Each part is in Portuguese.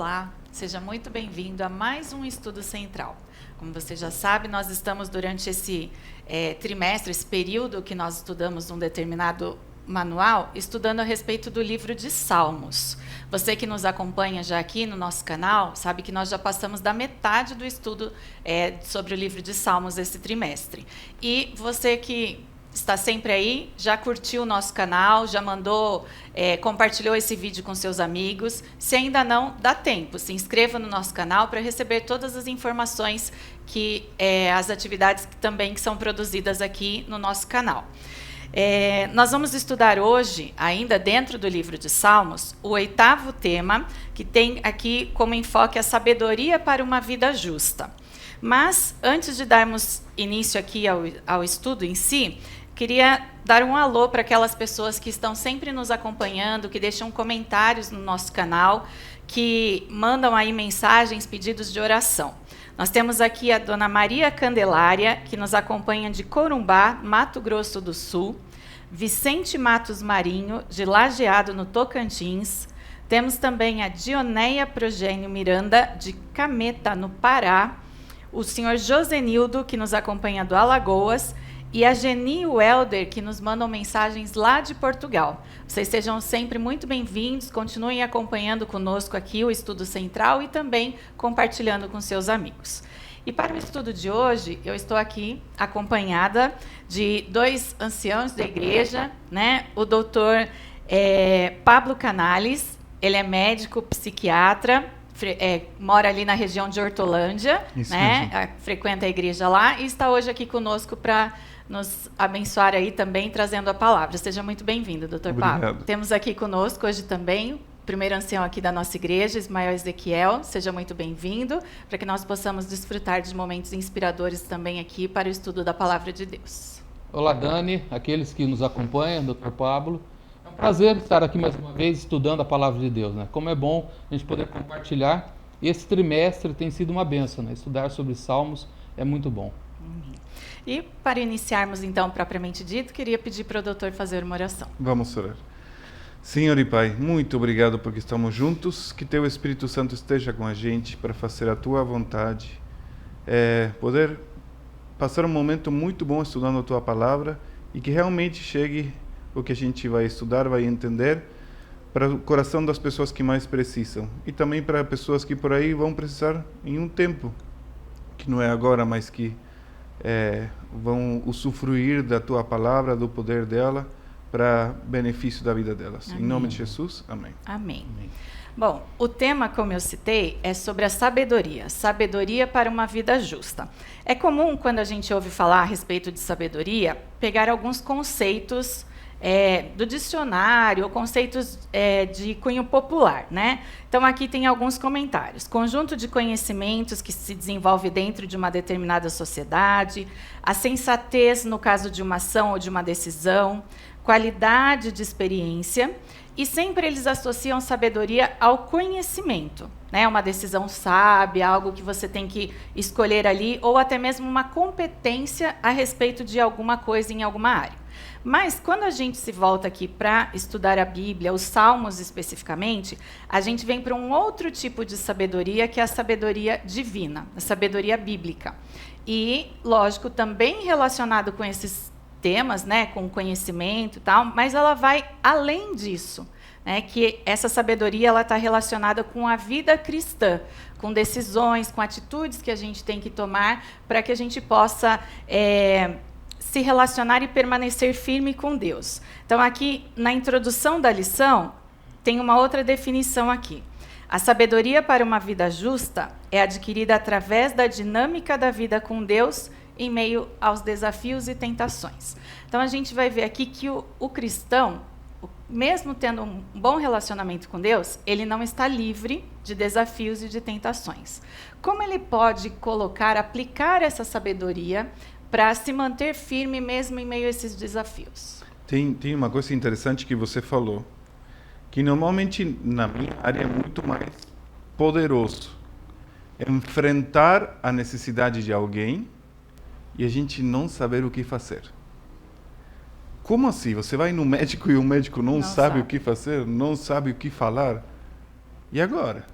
Olá, seja muito bem-vindo a mais um Estudo Central. Como você já sabe, nós estamos durante esse trimestre, esse período que nós estudamos um determinado manual, estudando a respeito do livro de Salmos. Você que nos acompanha já aqui no nosso canal, sabe que nós já passamos da metade do estudo sobre o livro de Salmos esse trimestre. E você que está sempre aí, já curtiu o nosso canal, já mandou, compartilhou esse vídeo com seus amigos. Se ainda não, dá tempo, se inscreva no nosso canal para receber todas as informações que as atividades que são produzidas aqui no nosso canal. Nós vamos estudar hoje, ainda dentro do livro de Salmos, o 8º tema, que tem aqui como enfoque a sabedoria para uma vida justa. Mas, antes de darmos início aqui ao estudo em si, queria dar um alô para aquelas pessoas que estão sempre nos acompanhando, que deixam comentários no nosso canal, que mandam aí mensagens, pedidos de oração. Nós temos aqui a dona Maria Candelária, que nos acompanha de Corumbá, Mato Grosso do Sul, Vicente Matos Marinho, de Lajeado, no Tocantins. Temos também a Dioneia Progênio Miranda, de Cameta, no Pará, o senhor Josenildo, que nos acompanha do Alagoas, e a Geni Welder, que nos mandam mensagens lá de Portugal. Vocês sejam sempre muito bem-vindos, continuem acompanhando conosco aqui o Estudo Central e também compartilhando com seus amigos. E para o estudo de hoje, eu estou aqui acompanhada de 2 anciãos da igreja, né? O doutor Pablo Canales, ele é médico, psiquiatra, mora ali na região de Hortolândia, né? Frequenta a igreja lá e está hoje aqui conosco para nos abençoar aí também, trazendo a palavra. Seja muito bem-vindo, doutor Pablo. Temos aqui conosco hoje também o primeiro ancião aqui da nossa igreja, Ismael Ezequiel. Seja muito bem-vindo, para que nós possamos desfrutar de momentos inspiradores também aqui para o estudo da palavra de Deus. Olá, Dani, aqueles que nos acompanham, doutor Pablo. É um prazer estar aqui mais uma vez estudando a palavra de Deus, né? Como é bom a gente poder compartilhar. E esse trimestre tem sido uma bênção, né? Estudar sobre Salmos é muito bom. E para iniciarmos então propriamente dito, queria pedir para o doutor fazer uma oração. Vamos orar. Senhor e Pai, muito obrigado porque estamos juntos, que Teu Espírito Santo esteja com a gente para fazer a Tua vontade, poder passar um momento muito bom estudando a Tua palavra e que realmente chegue o que a gente vai estudar, vai entender, para o coração das pessoas que mais precisam e também para pessoas que por aí vão precisar em um tempo, que não é agora, mas que vão usufruir da Tua palavra, do poder dela, para benefício da vida delas. Amém. Em nome de Jesus, amém. Amém. Amém. Bom, o tema, como eu citei, é sobre a sabedoria para uma vida justa. É comum, quando a gente ouve falar a respeito de sabedoria, pegar alguns conceitos do dicionário, ou conceitos de cunho popular, né? Então, aqui tem alguns comentários. Conjunto de conhecimentos que se desenvolve dentro de uma determinada sociedade, a sensatez no caso de uma ação ou de uma decisão, qualidade de experiência, e sempre eles associam sabedoria ao conhecimento, né? Uma decisão sábia, algo que você tem que escolher ali, ou até mesmo uma competência a respeito de alguma coisa em alguma área. Mas, quando a gente se volta aqui para estudar a Bíblia, os Salmos especificamente, a gente vem para um outro tipo de sabedoria, que é a sabedoria divina, a sabedoria bíblica. E, lógico, também relacionado com esses temas, né, com conhecimento e tal, mas ela vai além disso, né, que essa sabedoria ela está relacionada com a vida cristã, com decisões, com atitudes que a gente tem que tomar para que a gente possa se relacionar e permanecer firme com Deus. Então, aqui, na introdução da lição, tem uma outra definição aqui. A sabedoria para uma vida justa é adquirida através da dinâmica da vida com Deus em meio aos desafios e tentações. Então, a gente vai ver aqui que o cristão, mesmo tendo um bom relacionamento com Deus, ele não está livre de desafios e de tentações. Como ele pode aplicar essa sabedoria para se manter firme mesmo em meio a esses desafios? Tem uma coisa interessante que você falou, que normalmente na minha área é muito mais poderoso enfrentar a necessidade de alguém e a gente não saber o que fazer. Como assim? Você vai no médico e o médico não sabe o que fazer, não sabe o que falar? E agora?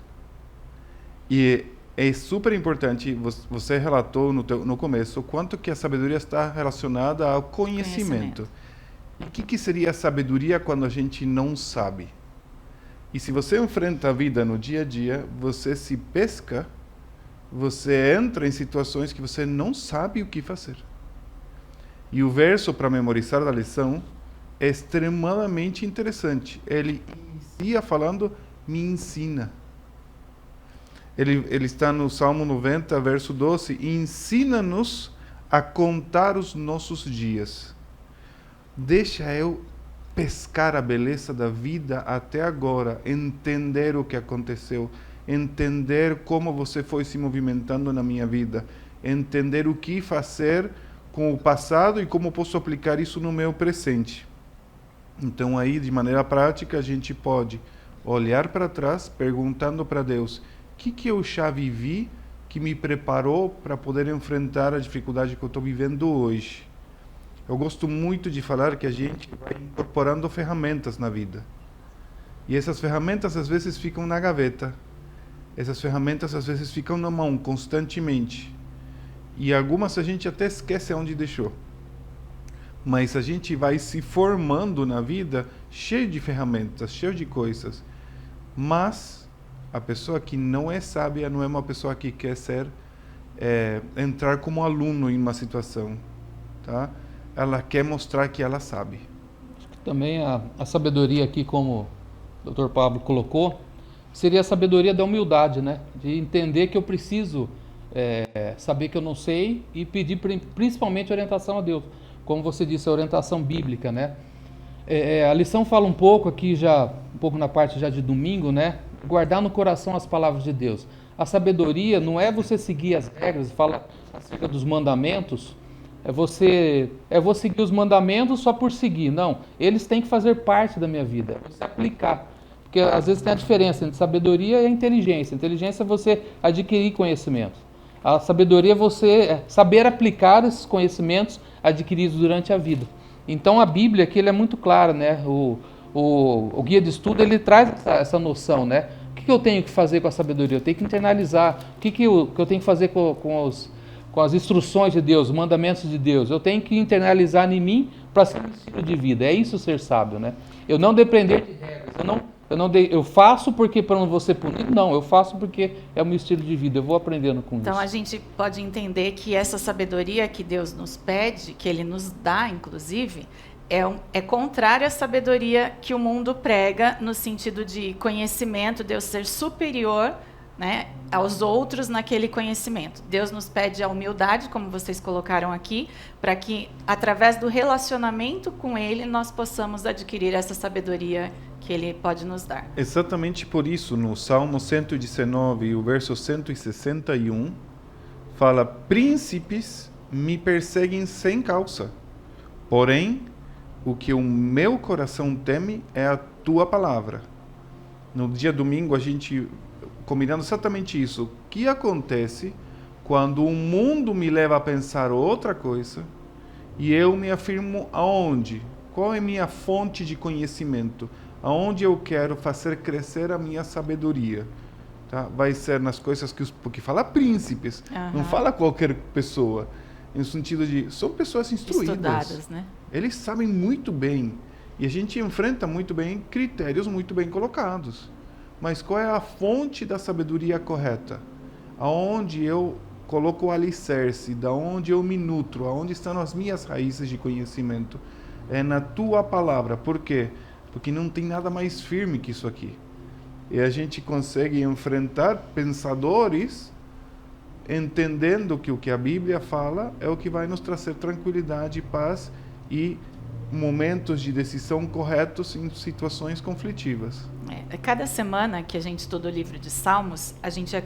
E é super importante, você relatou no começo, o quanto que a sabedoria está relacionada ao conhecimento. E o que seria a sabedoria quando a gente não sabe? E se você enfrenta a vida no dia a dia, você se pesca, você entra em situações que você não sabe o que fazer. E o verso para memorizar da lição é extremamente interessante. Ele inicia falando, me ensina. Ele está no Salmo 90, verso 12, ensina-nos a contar os nossos dias. Deixa eu pescar a beleza da vida até agora, entender o que aconteceu, entender como você foi se movimentando na minha vida, entender o que fazer com o passado e como posso aplicar isso no meu presente. Então aí, de maneira prática, a gente pode olhar para trás, perguntando para Deus, o que eu já vivi que me preparou para poder enfrentar a dificuldade que eu estou vivendo hoje? Eu gosto muito de falar que a gente vai incorporando ferramentas na vida. E essas ferramentas às vezes ficam na gaveta. Essas ferramentas às vezes ficam na mão constantemente. E algumas a gente até esquece onde deixou. Mas a gente vai se formando na vida cheio de ferramentas, cheio de coisas. Mas a pessoa que não é sábia não é uma pessoa que quer entrar como aluno em uma situação, tá? Ela quer mostrar que ela sabe. Acho que também a sabedoria aqui, como o Dr. Pablo colocou, seria a sabedoria da humildade, né? De entender que eu preciso saber que eu não sei e pedir principalmente orientação a Deus. Como você disse, a orientação bíblica, né? A lição fala um pouco aqui, um pouco na parte já de domingo, né? Guardar no coração as palavras de Deus. A sabedoria não é você seguir as regras, fala acerca dos mandamentos, eu vou seguir os mandamentos só por seguir. Não, eles têm que fazer parte da minha vida, é você aplicar. Porque às vezes tem a diferença entre sabedoria e inteligência. Inteligência é você adquirir conhecimento. A sabedoria é você saber aplicar esses conhecimentos adquiridos durante a vida. Então a Bíblia aqui ele é muito clara, né? O guia de estudo ele traz essa noção, né? O que eu tenho que fazer com a sabedoria? Eu tenho que internalizar. O que eu tenho que fazer com as instruções de Deus, os mandamentos de Deus? Eu tenho que internalizar em mim para ser um estilo de vida. É isso ser sábio, né? Eu não depender de regras. Eu faço porque para não vou ser punido. Não, eu faço porque é o meu estilo de vida. Eu vou aprendendo com isso. Então a gente pode entender que essa sabedoria que Deus nos pede, que Ele nos dá, inclusive, é contrária à sabedoria que o mundo prega, no sentido de conhecimento, Deus ser superior, né, aos outros naquele conhecimento. Deus nos pede a humildade, como vocês colocaram aqui, para que, através do relacionamento com Ele, nós possamos adquirir essa sabedoria que Ele pode nos dar. Exatamente por isso, no Salmo 119, o verso 161, fala, príncipes me perseguem sem causa, porém, o que o meu coração teme é a tua palavra. No dia domingo, a gente combinando exatamente isso. O que acontece quando o mundo me leva a pensar outra coisa e eu me afirmo aonde? Qual é a minha fonte de conhecimento? Aonde eu quero fazer crescer a minha sabedoria? Tá? Vai ser nas coisas porque fala príncipes, não fala qualquer pessoa. No sentido de, são pessoas instruídas. Estudadas, né? Eles sabem muito bem. E a gente enfrenta muito bem critérios muito bem colocados. Mas qual é a fonte da sabedoria correta? Aonde eu coloco o alicerce, da onde eu me nutro, aonde estão as minhas raízes de conhecimento? É na tua palavra. Por quê? Porque não tem nada mais firme que isso aqui. E a gente consegue enfrentar pensadores entendendo que o que a Bíblia fala é o que vai nos trazer tranquilidade, paz e momentos de decisão corretos em situações conflitivas. Cada semana que a gente estuda o livro de Salmos, a gente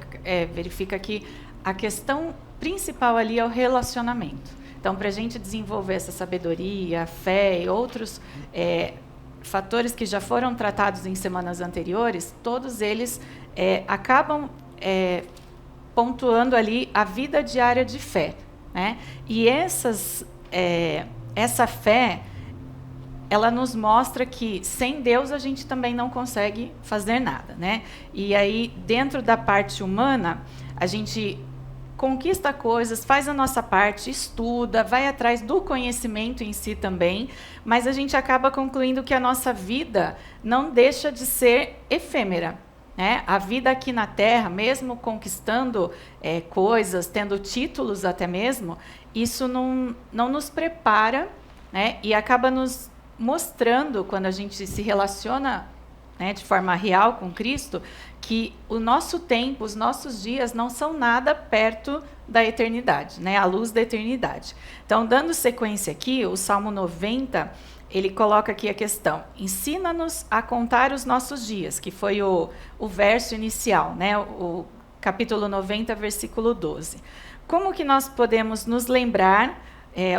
verifica que a questão principal ali é o relacionamento. Então, para a gente desenvolver essa sabedoria, a fé e outros fatores que já foram tratados em semanas anteriores, todos eles acabam pontuando ali a vida diária de fé, né? E essa fé, ela nos mostra que sem Deus a gente também não consegue fazer nada, né? E aí, dentro da parte humana, a gente conquista coisas, faz a nossa parte, estuda, vai atrás do conhecimento em si também, mas a gente acaba concluindo que a nossa vida não deixa de ser efêmera. A vida aqui na Terra, mesmo conquistando coisas, tendo títulos até mesmo, isso não nos prepara, né? E acaba nos mostrando, quando a gente se relaciona, né, de forma real com Cristo, que o nosso tempo, os nossos dias não são nada perto da eternidade, né? A luz da eternidade. Então, dando sequência aqui, o Salmo 90, ele coloca aqui a questão: ensina-nos a contar os nossos dias, que foi o verso inicial, né? O capítulo 90, versículo 12. Como que nós podemos nos lembrar?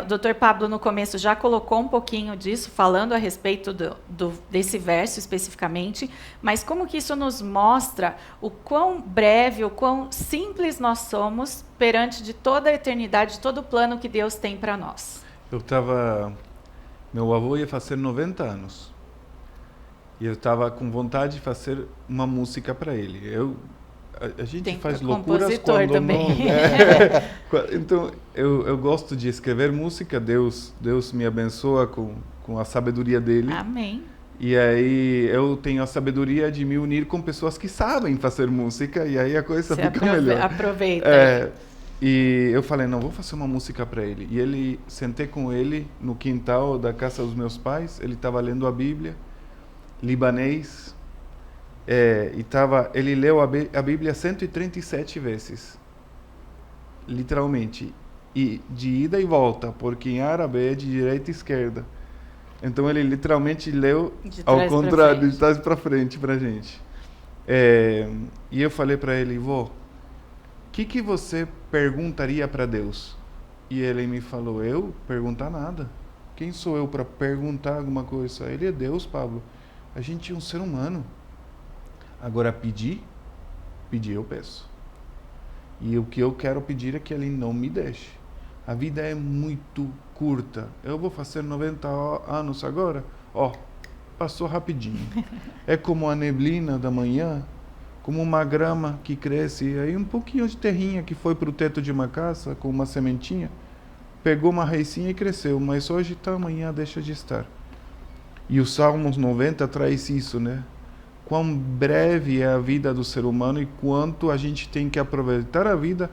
O Dr. Pablo, no começo, já colocou um pouquinho disso, falando a respeito desse verso especificamente, mas como que isso nos mostra o quão breve, o quão simples nós somos perante de toda a eternidade, de todo o plano que Deus tem para nós. Meu avô ia fazer 90 anos. E eu estava com vontade de fazer uma música para ele. A gente faz loucuras quando também. Não... Então, eu gosto de escrever música. Deus me abençoa com a sabedoria dele. Amém. E aí eu tenho a sabedoria de me unir com pessoas que sabem fazer música. E aí a coisa fica melhor. Aproveita. E eu falei, não, vou fazer uma música para ele. E sentei com ele no quintal da casa dos meus pais. Ele estava lendo a Bíblia, libanês. Ele leu a Bíblia 137 vezes, literalmente, e de ida e volta, porque em árabe é de direita e esquerda. Então ele literalmente leu ao contrário, de trás para frente para a gente. E eu falei para ele, vô, o que você perguntaria para Deus? E ele me falou, eu? Perguntar nada. Quem sou eu para perguntar alguma coisa? Ele é Deus, Pablo. A gente é um ser humano. Agora, pedir eu peço. E o que eu quero pedir é que Ele não me deixe. A vida é muito curta. Eu vou fazer 90 anos agora. Passou rapidinho. É como a neblina da manhã, como uma grama que cresce. Aí um pouquinho de terrinha que foi para o teto de uma casa, com uma sementinha, pegou uma raizinha e cresceu. Mas hoje está, amanhã deixa de estar. E o Salmos 90 traz isso, né? Quão breve é a vida do ser humano e quanto a gente tem que aproveitar a vida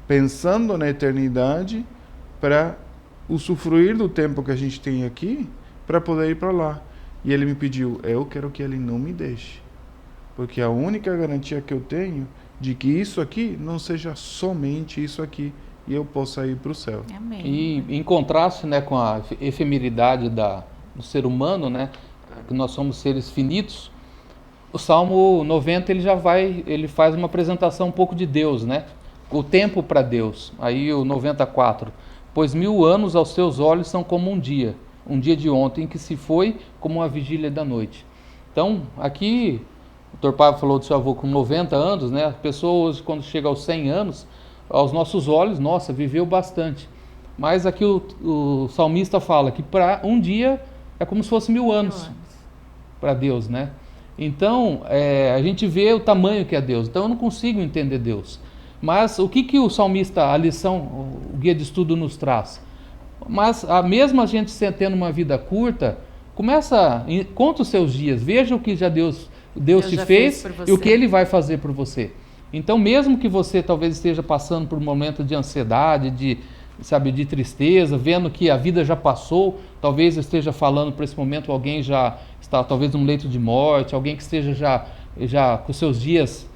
pensando na eternidade para usufruir do tempo que a gente tem aqui para poder ir para lá. E ele me pediu, eu quero que ele não me deixe, porque a única garantia que eu tenho de que isso aqui não seja somente isso aqui e eu possa ir para o céu. Amém. E em contraste, né, com a efemeridade do ser humano, né, que nós somos seres finitos, o Salmo 90 ele faz uma apresentação um pouco de Deus, né? O tempo para Deus. Aí o 94. Pois 1000 anos aos teus olhos são como um dia de ontem que se foi como uma vigília da noite. Então, aqui, o Dr. Pablo falou do seu avô com 90 anos, né? As pessoas, quando chega aos 100 anos, aos nossos olhos, nossa, viveu bastante. Mas aqui o salmista fala que para um dia é como se fosse 1000 anos para Deus, né? Então, a gente vê o tamanho que é Deus. Então, eu não consigo entender Deus. Mas o que o salmista, a lição, o guia de estudo nos traz? Mas, mesmo a gente tendo uma vida curta, conta os seus dias, veja o que Deus te fez e o que Ele vai fazer por você. Então, mesmo que você talvez esteja passando por um momento de ansiedade, de tristeza, vendo que a vida já passou, talvez esteja falando por esse momento, alguém já está talvez num leito de morte, alguém que esteja já com seus dias,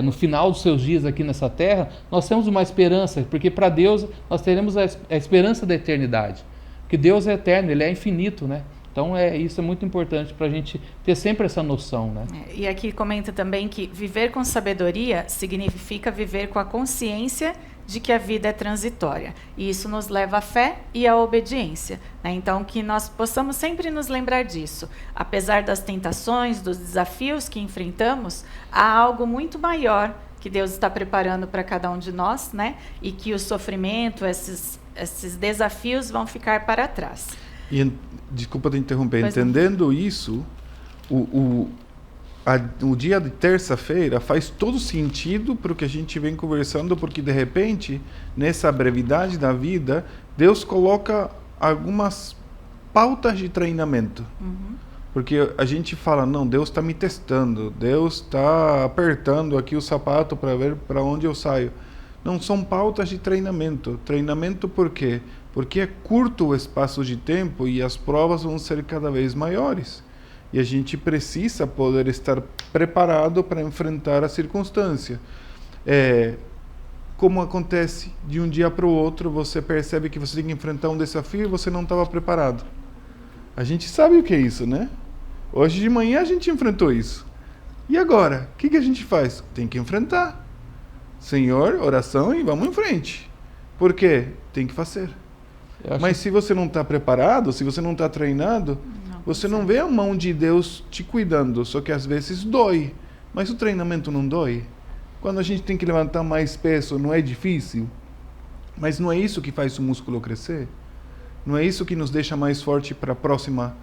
no final dos seus dias aqui nessa terra, nós temos uma esperança, porque para Deus nós teremos a esperança da eternidade, porque Deus é eterno, Ele é infinito, né? Então, isso é muito importante para a gente ter sempre essa noção, né? E aqui comenta também que viver com sabedoria significa viver com a consciência de que a vida é transitória. E isso nos leva à fé e à obediência, né? Então, que nós possamos sempre nos lembrar disso. Apesar das tentações, dos desafios que enfrentamos, há algo muito maior que Deus está preparando para cada um de nós, né? E que o sofrimento, esses desafios vão ficar para trás. E, desculpa te interromper, Pois entendendo isso, o dia de terça-feira faz todo sentido para o que a gente vem conversando, porque de repente, nessa brevidade da vida, Deus coloca algumas pautas de treinamento. Porque a gente fala, não, Deus está me testando, Deus está apertando aqui o sapato para ver para onde eu saio. Não, são pautas de treinamento. Treinamento por quê? Porque é curto o espaço de tempo e as provas vão ser cada vez maiores. E a gente precisa poder estar preparado para enfrentar a circunstância. Como acontece de um dia para o outro, você percebe que você tem que enfrentar um desafio e você não estava preparado. A gente sabe o que é isso, né? Hoje de manhã a gente enfrentou isso. E agora? O que a gente faz? Tem que enfrentar. Senhor, oração e vamos em frente. Por quê? Tem que fazer. Mas se você não está preparado, se você não está treinado, você não vê a mão de Deus te cuidando, só que às vezes dói. Mas o treinamento não dói. Quando a gente tem que levantar mais peso, não é difícil? Mas não é isso que faz o músculo crescer? Não é isso que nos deixa mais forte para a próxima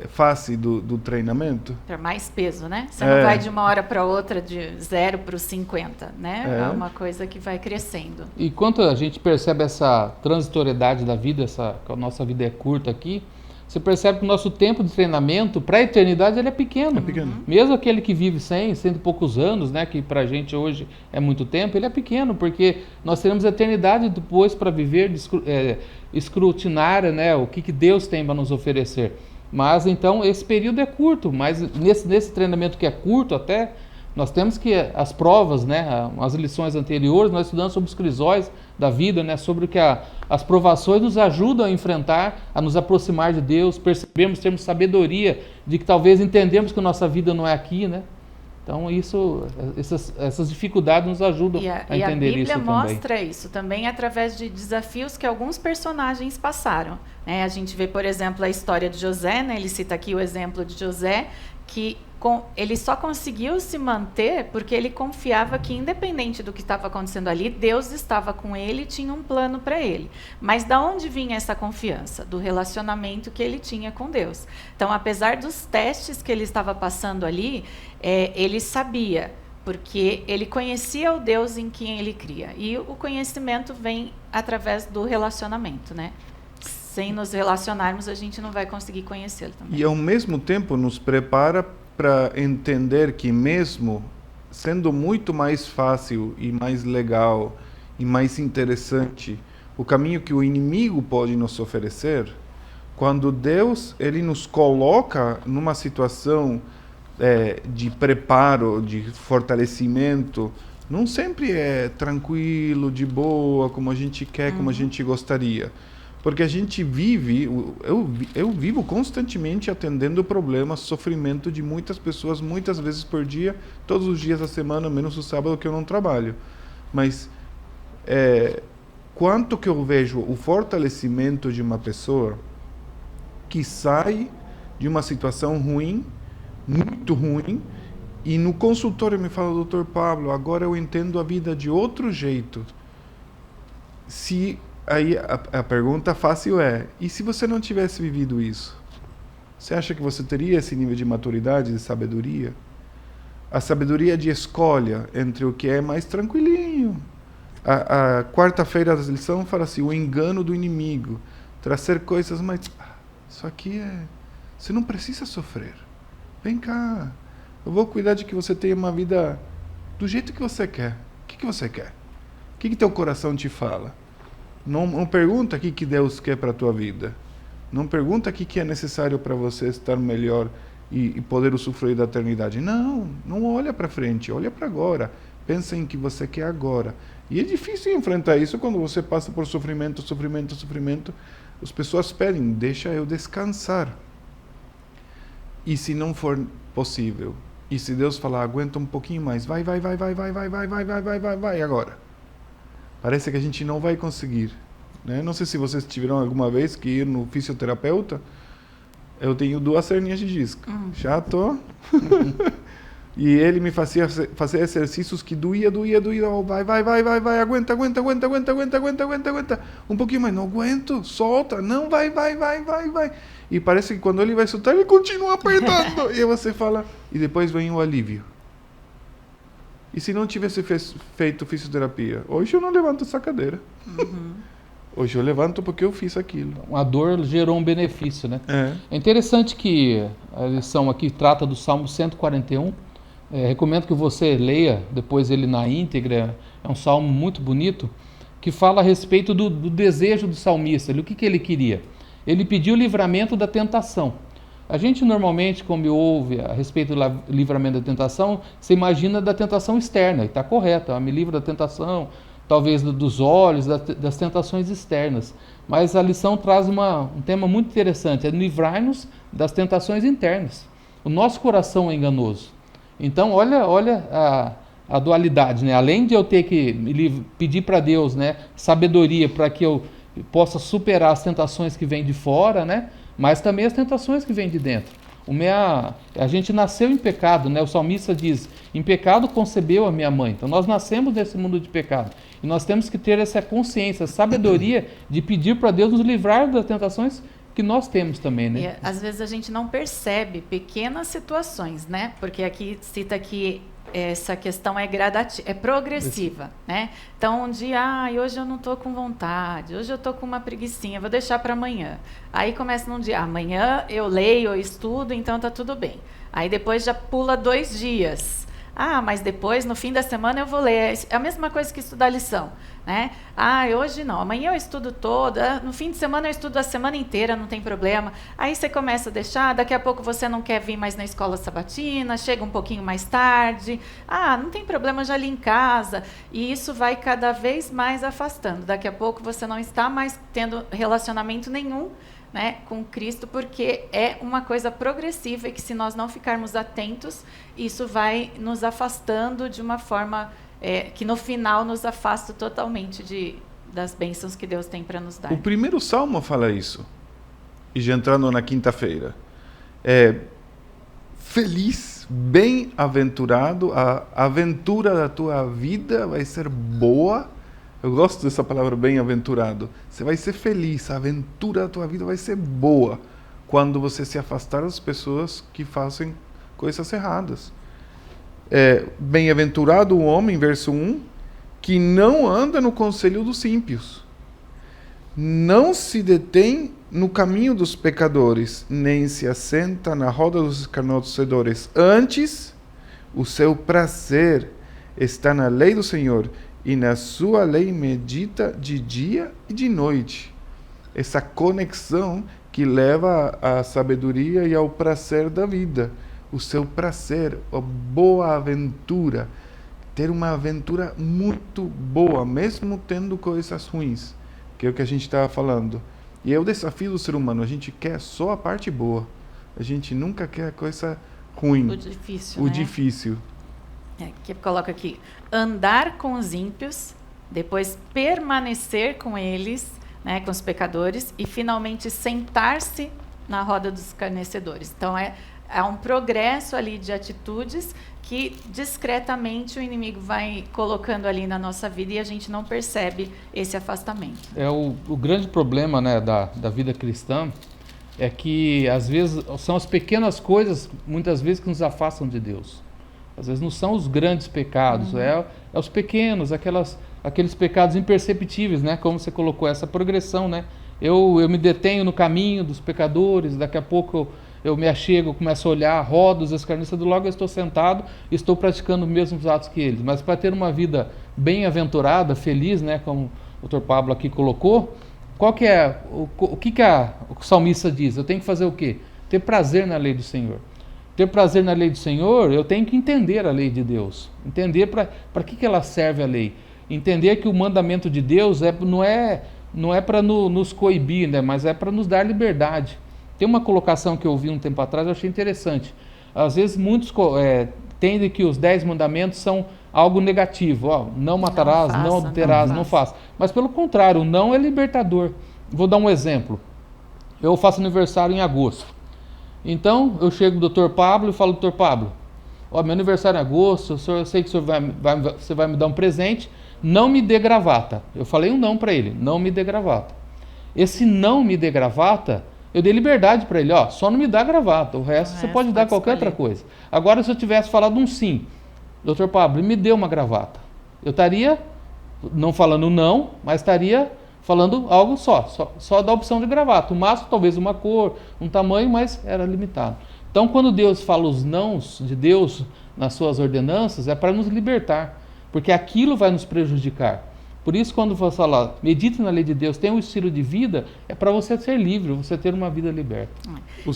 fase do treinamento? Para mais peso, né? Você não vai de uma hora para outra de 0 para os 50, né? É uma coisa que vai crescendo. E quando a gente percebe essa transitoriedade da vida, que a nossa vida é curta aqui, você percebe que o nosso tempo de treinamento para a eternidade ele é pequeno. Mesmo aquele que vive 100 e poucos anos, né, que para a gente hoje é muito tempo, ele é pequeno, porque nós teremos a eternidade depois para viver, escrutinar, né, o que Deus tem para nos oferecer. Mas então esse período é curto, mas nesse treinamento que é curto até, nós temos que as provas, né, as lições anteriores, nós estudamos sobre os crisóis da vida, né, sobre o que as provações nos ajudam a enfrentar, a nos aproximar de Deus, percebemos, termos sabedoria de que talvez entendemos que a nossa vida não é aqui, né? Então essas dificuldades nos ajudam a entender isso também. E a Bíblia mostra isso também através de desafios que alguns personagens passaram, né? A gente vê, por exemplo, a história de José, né? Ele cita aqui o exemplo de José, que ele só conseguiu se manter porque ele confiava que, independente do que estava acontecendo ali, Deus estava com ele e tinha um plano para ele. Mas da onde vinha essa confiança? Do relacionamento que ele tinha com Deus. Então, apesar dos testes que ele estava passando ali, ele sabia, porque ele conhecia o Deus em quem ele cria. E o conhecimento vem através do relacionamento, né? Sem nos relacionarmos, a gente não vai conseguir conhecê-lo também. E, ao mesmo tempo, nos prepara para entender que, mesmo sendo muito mais fácil e mais legal e mais interessante o caminho que o inimigo pode nos oferecer, quando Deus ele nos coloca numa situação de preparo, de fortalecimento, não sempre é tranquilo, de boa, como a gente quer, como a gente gostaria. Porque a gente vive, eu vivo constantemente atendendo problemas, sofrimento de muitas pessoas, muitas vezes por dia, todos os dias da semana, menos o sábado que eu não trabalho. Mas quanto que eu vejo o fortalecimento de uma pessoa que sai de uma situação ruim, muito ruim, e no consultório me fala, doutor Pablo, agora eu entendo a vida de outro jeito. Aí a pergunta fácil e se você não tivesse vivido isso? Você acha que você teria esse nível de maturidade, de sabedoria? A sabedoria de escolha entre o que é mais tranquilinho. A quarta-feira da lição fala assim, o engano do inimigo. Trazer coisas mais... Isso aqui você não precisa sofrer. Vem cá. Eu vou cuidar de que você tenha uma vida do jeito que você quer. O que você quer? O que teu coração te fala? Não pergunta o que Deus quer para a tua vida. Não pergunta o que é necessário para você estar melhor e poder usufruir da eternidade. Não olha para frente, olha para agora. Pensa em que você quer agora. E é difícil enfrentar isso quando você passa por sofrimento. As pessoas pedem, deixa eu descansar. E se não for possível? E se Deus falar, aguenta um pouquinho mais, vai agora. Parece que a gente não vai conseguir, né? Não sei se vocês tiveram alguma vez que ir no fisioterapeuta. Eu tenho 2 hernias de disco. Já tô E ele me fazia fazer exercícios que doía. Oh, vai, aguenta. Um pouquinho mais, não aguento, solta. Não, vai. E parece que quando ele vai soltar, ele continua apertando. E aí você fala, e depois vem o alívio. E se não tivesse feito fisioterapia? Hoje eu não levanto essa cadeira. Hoje eu levanto porque eu fiz aquilo. A dor gerou um benefício, né? É interessante que a lição aqui trata do Salmo 141. Recomendo que você leia depois ele na íntegra. É um salmo muito bonito, que fala a respeito do desejo do salmista. O que ele queria? Ele pediu o livramento da tentação. A gente normalmente, quando ouve a respeito do livramento da tentação, você imagina da tentação externa, e está correto, me livra da tentação, talvez dos olhos, das tentações externas. Mas a lição traz um tema muito interessante, é livrar-nos das tentações internas. O nosso coração é enganoso. Então, olha a dualidade, né? Além de eu ter que pedir para Deus, né, sabedoria para que eu possa superar as tentações que vêm de fora, né? Mas também as tentações que vêm de dentro. A gente nasceu em pecado, né? O salmista diz, em pecado concebeu a minha mãe. Então nós nascemos nesse mundo de pecado. E nós temos que ter essa consciência, essa sabedoria de pedir para Deus nos livrar das tentações que nós temos também, né? E às vezes a gente não percebe pequenas situações, né? Porque aqui cita que essa questão é gradativa, é progressiva, né? Então, um dia, hoje eu não estou com vontade, hoje eu estou com uma preguicinha, vou deixar para amanhã. Aí começa num dia, amanhã eu leio, eu estudo, então tá tudo bem. Aí depois já pula 2 dias. Mas depois, no fim da semana, eu vou ler. É a mesma coisa que estudar lição, né? Hoje não, amanhã eu estudo toda, no fim de semana eu estudo a semana inteira, não tem problema. Aí você começa a deixar, daqui a pouco você não quer vir mais na escola sabatina, chega um pouquinho mais tarde. Não tem problema, já li em casa. E isso vai cada vez mais afastando. Daqui a pouco você não está mais tendo relacionamento nenhum, né, com Cristo, porque é uma coisa progressiva e que se nós não ficarmos atentos, isso vai nos afastando de uma forma que no final nos afasta totalmente das bênçãos que Deus tem para nos dar. O primeiro salmo fala isso. E já entrando na quinta-feira. Feliz, bem-aventurado, a aventura da tua vida vai ser boa. Eu gosto dessa palavra bem-aventurado. Você vai ser feliz, a aventura da tua vida vai ser boa quando você se afastar das pessoas que fazem coisas erradas. Bem-aventurado o homem, verso 1, que não anda no conselho dos ímpios, não se detém no caminho dos pecadores, nem se assenta na roda dos escarnecedores. Antes, o seu prazer está na lei do Senhor, e na sua lei medita de dia e de noite. Essa conexão que leva à sabedoria e ao prazer da vida. O seu prazer, a boa aventura. Ter uma aventura muito boa, mesmo tendo coisas ruins, que é o que a gente estava falando. E é o desafio do ser humano, a gente quer só a parte boa. A gente nunca quer a coisa ruim. O difícil, O né? difícil. Que coloca aqui, andar com os ímpios, depois permanecer com eles, né, com os pecadores, e finalmente sentar-se na roda dos escarnecedores. Então há um progresso ali de atitudes que discretamente o inimigo vai colocando ali na nossa vida e a gente não percebe esse afastamento. O grande problema, né, da vida cristã é que às vezes são as pequenas coisas, muitas vezes, que nos afastam de Deus. Às vezes não são os grandes pecados, é os pequenos, aqueles pecados imperceptíveis, né? Como você colocou, essa progressão, né? Eu me detenho no caminho dos pecadores, daqui a pouco eu me achego, começo a olhar, rodo os escarnecedores, logo eu estou sentado e estou praticando os mesmos atos que eles. Mas para ter uma vida bem-aventurada, feliz, né? Como o Dr. Pablo aqui colocou, qual que é, o que o salmista diz? Eu tenho que fazer o quê? Ter prazer na lei do Senhor. Ter prazer na lei do Senhor, eu tenho que entender a lei de Deus. Entender para que ela serve a lei. Entender que o mandamento de Deus não é para nos coibir, né, mas é para nos dar liberdade. Tem uma colocação que eu ouvi um tempo atrás, eu achei interessante. Às vezes muitos entendem que os 10 mandamentos são algo negativo. Não matarás, não adulterarás, não faça. Mas pelo contrário, o não é libertador. Vou dar um exemplo. Eu faço aniversário em agosto. Então, eu chego do Dr. Pablo e falo, Dr. Pablo, ó, meu aniversário é em agosto, eu sei que o senhor você vai me dar um presente, não me dê gravata. Eu falei um não para ele, não me dê gravata. Esse não me dê gravata, eu dei liberdade para ele, ó, só não me dá gravata, o resto você pode dar qualquer outra coisa. Agora, se eu tivesse falado um sim, doutor Pablo, me dê uma gravata, eu estaria não falando não, mas estaria falando algo só da opção de gravata. O máximo, talvez uma cor, um tamanho, mas era limitado. Então, quando Deus fala os nãos de Deus nas suas ordenanças, é para nos libertar, porque aquilo vai nos prejudicar. Por isso, quando você fala, medite na lei de Deus, tenha um estilo de vida, é para você ser livre, você ter uma vida liberta. O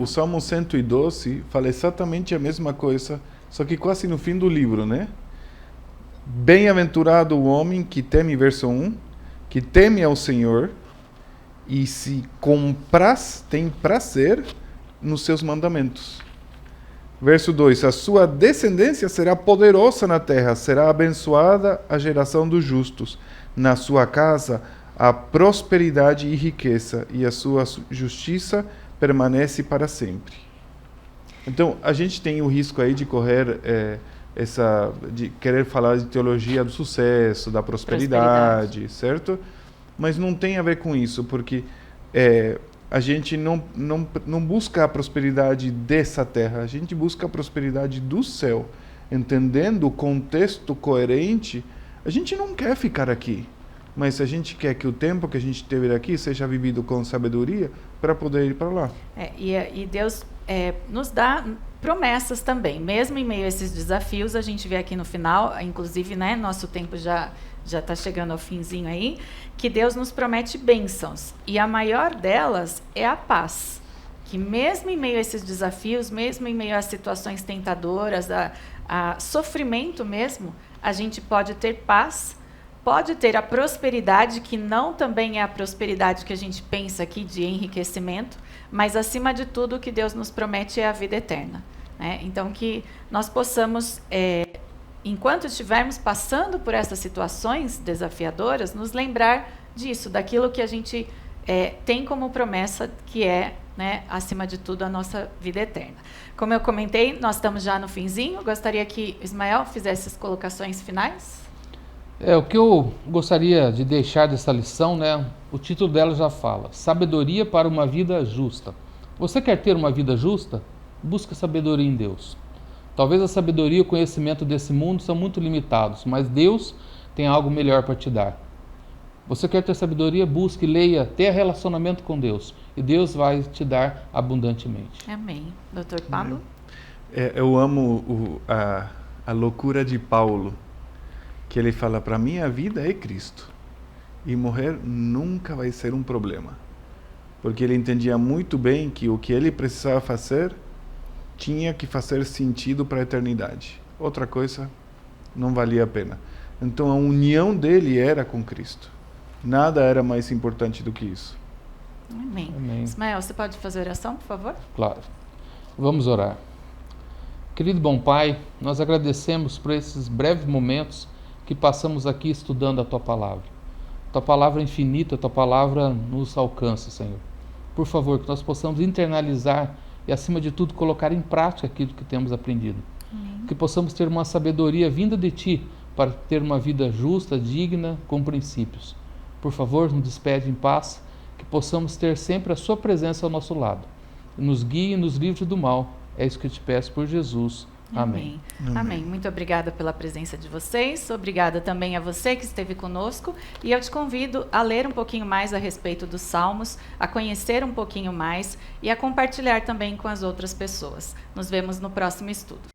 Salmo 112 fala exatamente a mesma coisa, só que quase no fim do livro, né? Bem-aventurado o homem que teme, verso 1, que teme ao Senhor e tem prazer nos seus mandamentos. Verso 2, a sua descendência será poderosa na terra, será abençoada a geração dos justos. Na sua casa há prosperidade e riqueza, e a sua justiça permanece para sempre. Então, a gente tem o risco aí de correr... de querer falar de teologia do sucesso, da prosperidade, certo? Mas não tem a ver com isso, porque a gente não busca a prosperidade dessa terra, a gente busca a prosperidade do céu. Entendendo o contexto coerente, a gente não quer ficar aqui, mas a gente quer que o tempo que a gente teve aqui seja vivido com sabedoria para poder ir para lá. E Deus nos dá promessas também, mesmo em meio a esses desafios. A gente vê aqui no final, inclusive, né, nosso tempo já está chegando ao finzinho aí, que Deus nos promete bênçãos, e a maior delas é a paz, que mesmo em meio a esses desafios, mesmo em meio a situações tentadoras, a sofrimento mesmo, a gente pode ter paz, pode ter a prosperidade, que não também é a prosperidade que a gente pensa aqui de enriquecimento, mas acima de tudo o que Deus nos promete é a vida eterna. Então, que nós possamos, enquanto estivermos passando por essas situações desafiadoras, nos lembrar disso, daquilo que a gente tem como promessa, que é, acima de tudo, a nossa vida eterna. Como eu comentei, nós estamos já no finzinho. Gostaria que Ismael fizesse as colocações finais. O que eu gostaria de deixar dessa lição, o título dela já fala, sabedoria para uma vida justa. Você quer ter uma vida justa? Busca sabedoria em Deus. Talvez a sabedoria e o conhecimento desse mundo são muito limitados, mas Deus tem algo melhor para te dar. Você quer ter sabedoria? Busque, leia, tenha relacionamento com Deus, e Deus vai te dar abundantemente. Amém. Doutor Pablo? Eu amo a loucura de Paulo, que ele fala, para mim a vida é Cristo, e morrer nunca vai ser um problema, porque ele entendia muito bem que o que ele precisava fazer tinha que fazer sentido para a eternidade. Outra coisa não valia a pena. Então a união dele era com Cristo. Nada era mais importante do que isso. Amém. Ismael, você pode fazer oração, por favor? Claro. Vamos orar. Querido bom Pai, nós agradecemos por esses breves momentos que passamos aqui estudando a Tua Palavra. Tua Palavra é infinita, a Tua Palavra nos alcança, Senhor. Por favor, que nós possamos internalizar e, acima de tudo, colocar em prática aquilo que temos aprendido. Amém. Que possamos ter uma sabedoria vinda de Ti para ter uma vida justa, digna, com princípios. Por favor, nos despede em paz, que possamos ter sempre a Sua presença ao nosso lado. Nos guie e nos livre do mal. É isso que eu te peço por Jesus. Amém. Amém. Muito obrigada pela presença de vocês. Obrigada também a você que esteve conosco. E eu te convido a ler um pouquinho mais a respeito dos Salmos, a conhecer um pouquinho mais e a compartilhar também com as outras pessoas. Nos vemos no próximo estudo.